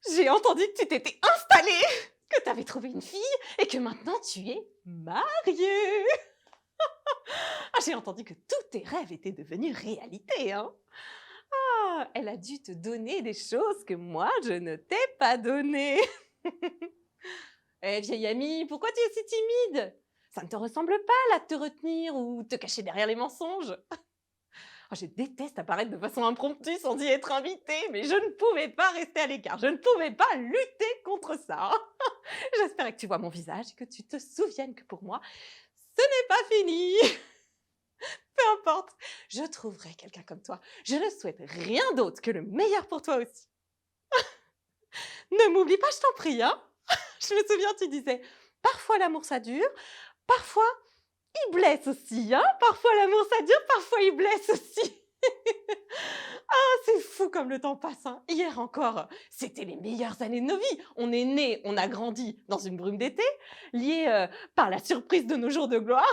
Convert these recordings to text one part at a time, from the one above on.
J'ai entendu que tu t'étais installée, que tu avais trouvé une fille et que maintenant tu es mariée. Ah, j'ai entendu que tous tes rêves étaient devenus réalité, hein. Ah, elle a dû te donner des choses que moi, je ne t'ai pas données. Eh, vieille amie, pourquoi tu es si timide? Ça ne te ressemble pas, là, de te retenir ou te cacher derrière les mensonges. Ah, je déteste apparaître de façon impromptue sans y être invitée, mais je ne pouvais pas rester à l'écart. Je ne pouvais pas lutter contre ça. J'espérais que tu vois mon visage et que tu te souviennes que pour moi, ce n'est pas fini. Peu importe, je trouverai quelqu'un comme toi. Je ne souhaite rien d'autre que le meilleur pour toi aussi. Ne m'oublie pas, je t'en prie, hein. Je me souviens, tu disais, parfois l'amour ça dure, parfois il blesse aussi, hein. Parfois l'amour ça dure, parfois il blesse aussi. Ah, c'est fou comme le temps passe, hein. Hier encore, c'était les meilleures années de nos vies. On est nés, on a grandi dans une brume d'été, liés par la surprise de nos jours de gloire.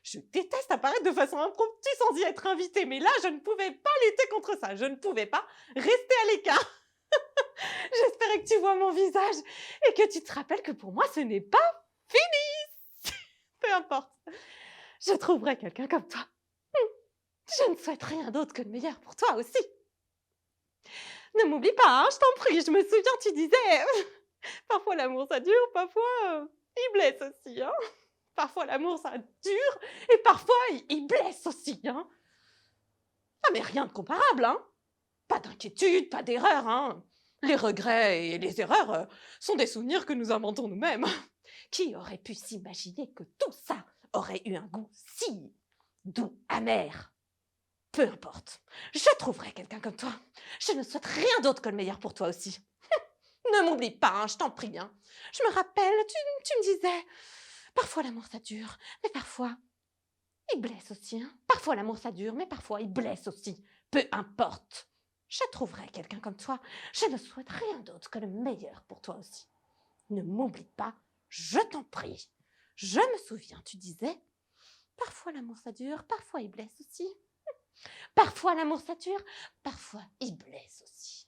Je déteste apparaître de façon impromptue sans y être invitée, mais là, je ne pouvais pas lutter contre ça. Je ne pouvais pas rester à l'écart. J'espérais que tu vois mon visage et que tu te rappelles que pour moi, ce n'est pas fini. Peu importe. Je trouverai quelqu'un comme toi. Je ne souhaite rien d'autre que le meilleur pour toi aussi. Ne m'oublie pas, hein, je t'en prie. Je me souviens, tu disais, parfois l'amour ça dure, parfois il blesse aussi, hein. Parfois l'amour ça dure et parfois il blesse aussi, hein. Ah mais rien de comparable, hein. Pas d'inquiétude, pas d'erreur, hein. Les regrets et les erreurs sont des souvenirs que nous inventons nous-mêmes. Qui aurait pu s'imaginer que tout ça aurait eu un goût si doux, amer? Peu importe, je trouverai quelqu'un comme toi. Je ne souhaite rien d'autre que le meilleur pour toi aussi. Ne m'oublie pas, hein, je t'en prie, hein. Je me rappelle, tu me disais, parfois l'amour ça dure, mais parfois il blesse aussi, hein. Parfois l'amour ça dure, mais parfois il blesse aussi. Peu importe. Je trouverai quelqu'un comme toi. Je ne souhaite rien d'autre que le meilleur pour toi aussi. Ne m'oublie pas, je t'en prie. Je me souviens, tu disais, parfois l'amour ça dure, parfois il blesse aussi. Parfois l'amour ça dure, parfois il blesse aussi.